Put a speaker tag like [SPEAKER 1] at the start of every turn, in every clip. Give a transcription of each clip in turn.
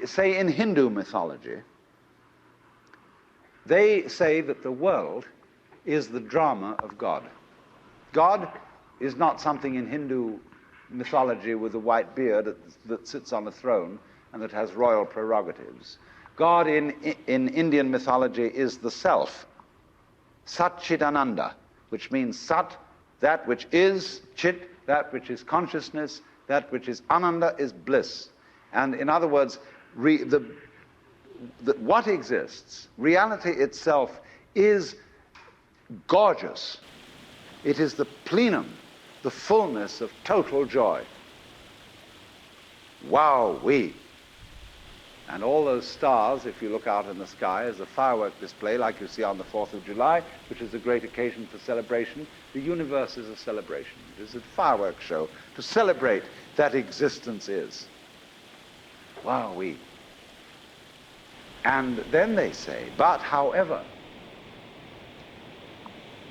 [SPEAKER 1] Say in Hindu mythology, they say that the world is the drama of God. God is not something in Hindu mythology with a white beard that sits on a throne and that has royal prerogatives. God in Indian mythology is the self, Satchitananda, which means Sat, that which is, Chit, that which is consciousness, that which is Ananda is bliss. And in other words, what exists, reality itself, is gorgeous. It is the plenum, the fullness of total joy. Wow-wee. And all those stars, if you look out in the sky, as a firework display like you see on the 4th of July, which is a great occasion for celebration. The universe is a celebration. It is a fireworks show to celebrate that existence is. Wow-wee. And then they say, but however,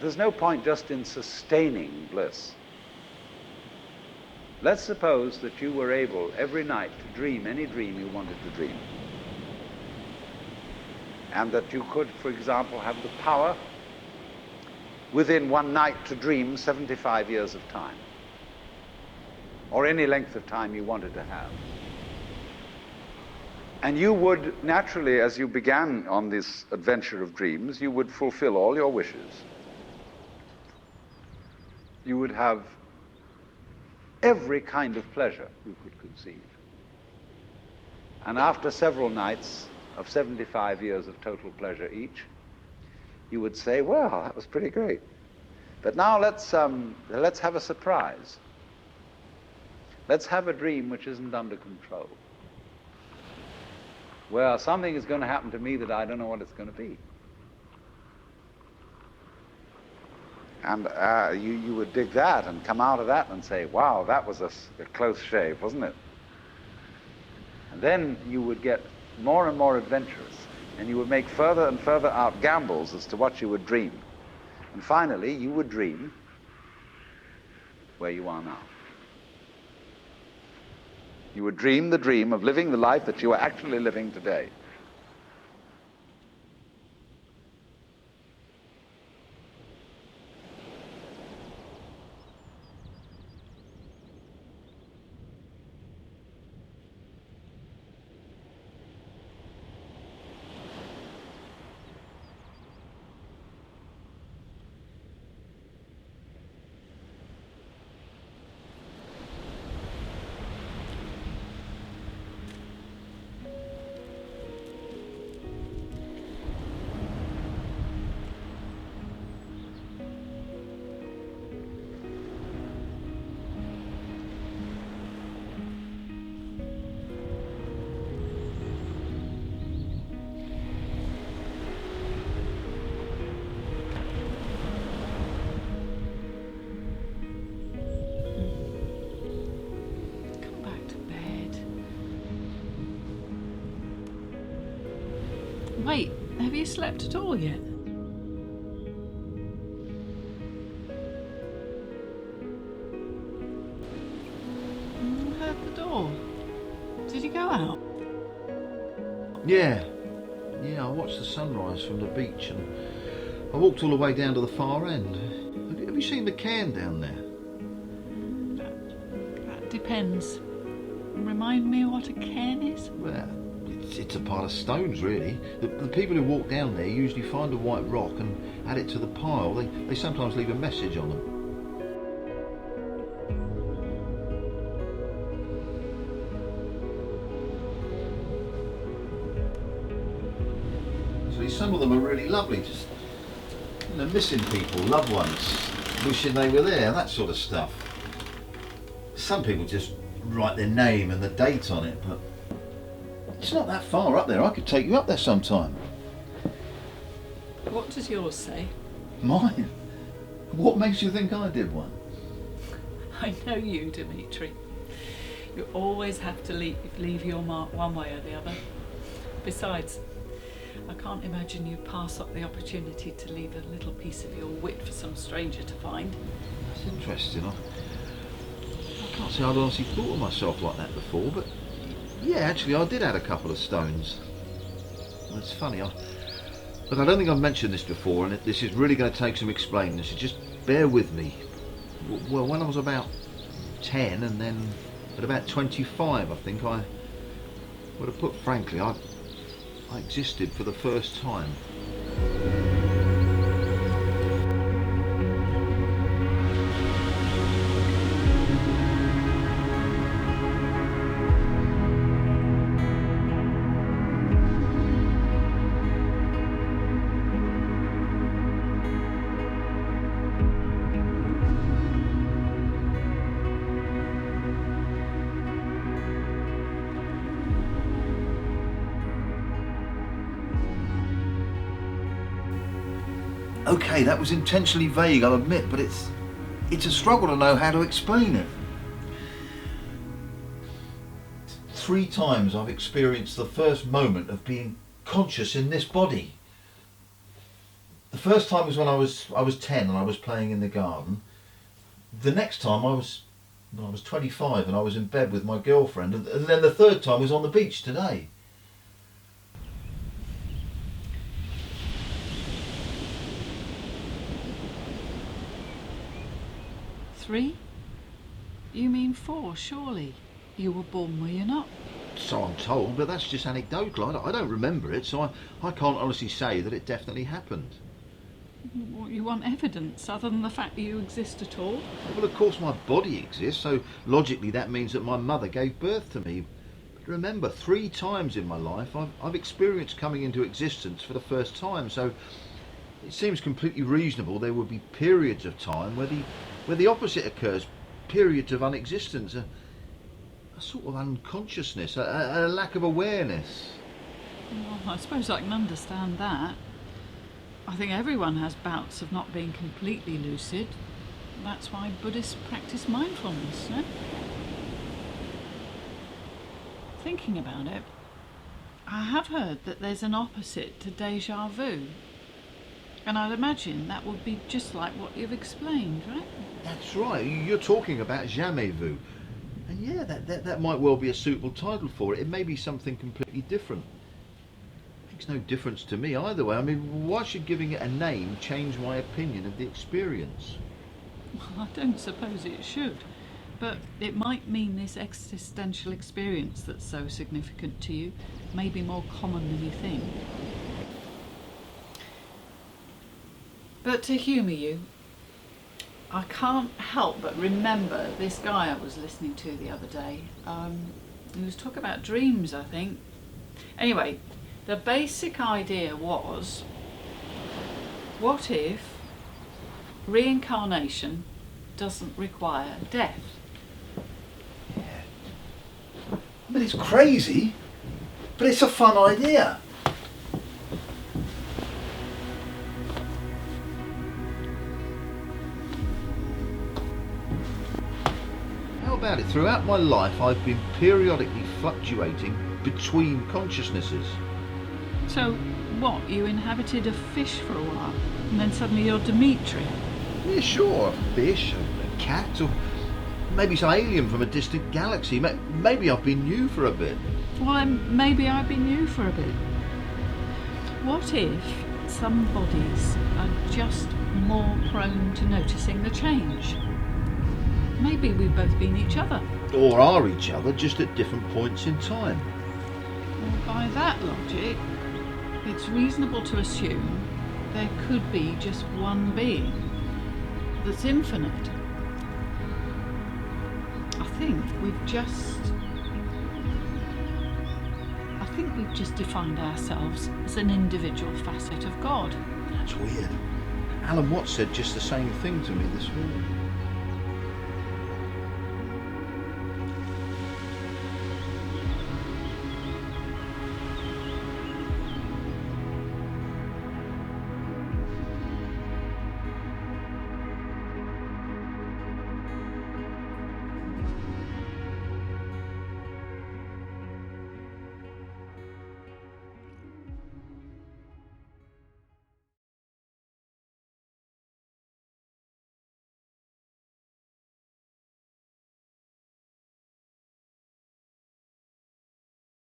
[SPEAKER 1] there's no point just in sustaining bliss. Let's suppose that you were able every night to dream any dream you wanted to dream. And that you could, for example, have the power within one night to dream 75 years of time. Or any length of time you wanted to have. And you would naturally, as you began on this adventure of dreams, you would fulfill all your wishes. You would have every kind of pleasure you could conceive. And after several nights of 75 years of total pleasure each, you would say, well, that was pretty great. But now let's have a surprise. Let's have a dream which isn't under control. Well, something is going to happen to me that I don't know what it's going to be. And you would dig that and come out of that and say, wow, that was a close shave, wasn't it? And then you would get more and more adventurous, and you would make further and further out gambles as to what you would dream. And finally, you would dream where you are now. You would dream the dream of living the life that you are actually living today.
[SPEAKER 2] Wait, have you slept at all yet? Heard the door. Did you go out?
[SPEAKER 3] Yeah, I watched the sunrise from the beach and I walked all the way down to the far end. Have you seen the cairn down there?
[SPEAKER 2] That depends. Remind me what a cairn is?
[SPEAKER 3] Well, it's a pile of stones, really. The people who walk down there usually find a white rock and add it to the pile. They sometimes leave a message on them. See, some of them are really lovely, just missing people, loved ones, wishing they were there, that sort of stuff. Some people just write their name and the date on it, but it's not that far up there. I could take you up there sometime.
[SPEAKER 2] What does yours say?
[SPEAKER 3] Mine? What makes you think I did one?
[SPEAKER 2] I know you, Dimitri. You always have to leave your mark one way or the other. Besides, I can't imagine you pass up the opportunity to leave a little piece of your wit for some stranger to find.
[SPEAKER 3] That's interesting. I can't say I'd honestly thought of myself like that before, but Yeah, actually, I did add a couple of stones. Well, it's funny. Look, I don't think I've mentioned this before, and this is really going to take some explaining, so just bear with me. Well, when I was about 10, and then at about 25, I think I would have put frankly, I existed for the first time. Okay, that was intentionally vague, I'll admit, but it's a struggle to know how to explain it. 3 times I've experienced the first moment of being conscious in this body. The first time was when I was 10 and I was playing in the garden. The next time I was 25 and I was in bed with my girlfriend, and then the third time was on the beach today.
[SPEAKER 2] Three? You mean 4, surely? You were born, were you not?
[SPEAKER 3] So I'm told, but that's just anecdotal. I don't remember it, so I can't honestly say that it definitely happened.
[SPEAKER 2] What, you want evidence other than the fact that you exist at all?
[SPEAKER 3] Well, of course my body exists, so logically that means that my mother gave birth to me. But remember, 3 times in my life I've experienced coming into existence for the first time, so it seems completely reasonable there would be periods of time where the opposite occurs, periods of unexistence, a sort of unconsciousness, a lack of awareness.
[SPEAKER 2] Well, I suppose I can understand that. I think everyone has bouts of not being completely lucid. That's why Buddhists practice mindfulness, no? Thinking about it, I have heard that there's an opposite to déjà vu. And I'd imagine that would be just like what you've explained, right?
[SPEAKER 3] That's right, you're talking about jamais vu. And yeah, that might well be a suitable title for it. It may be something completely different. Makes no difference to me either way. I mean, why should giving it a name change my opinion of the experience?
[SPEAKER 2] Well, I don't suppose it should. But it might mean this existential experience that's so significant to you may be more common than you think. But to humour you, I can't help but remember this guy I was listening to the other day. He was talking about dreams, I think. Anyway, the basic idea was, what if reincarnation doesn't require death?
[SPEAKER 3] Yeah. I mean, it's crazy, but it's a fun idea. About it, throughout my life I've been periodically fluctuating between consciousnesses.
[SPEAKER 2] So what, you inhabited a fish for a while and then suddenly you're Dimitri?
[SPEAKER 3] Yeah, sure, a fish, a cat, or maybe some alien from a distant galaxy. Maybe I've been you for a bit.
[SPEAKER 2] Well, maybe I've been you for a bit. What if some bodies are just more prone to noticing the change? Maybe we've both been each other.
[SPEAKER 3] Or are each other, just at different points in time.
[SPEAKER 2] Well, by that logic, it's reasonable to assume there could be just one being that's infinite. I think we've just defined ourselves as an individual facet of God.
[SPEAKER 3] That's weird. Alan Watts said just the same thing to me this morning.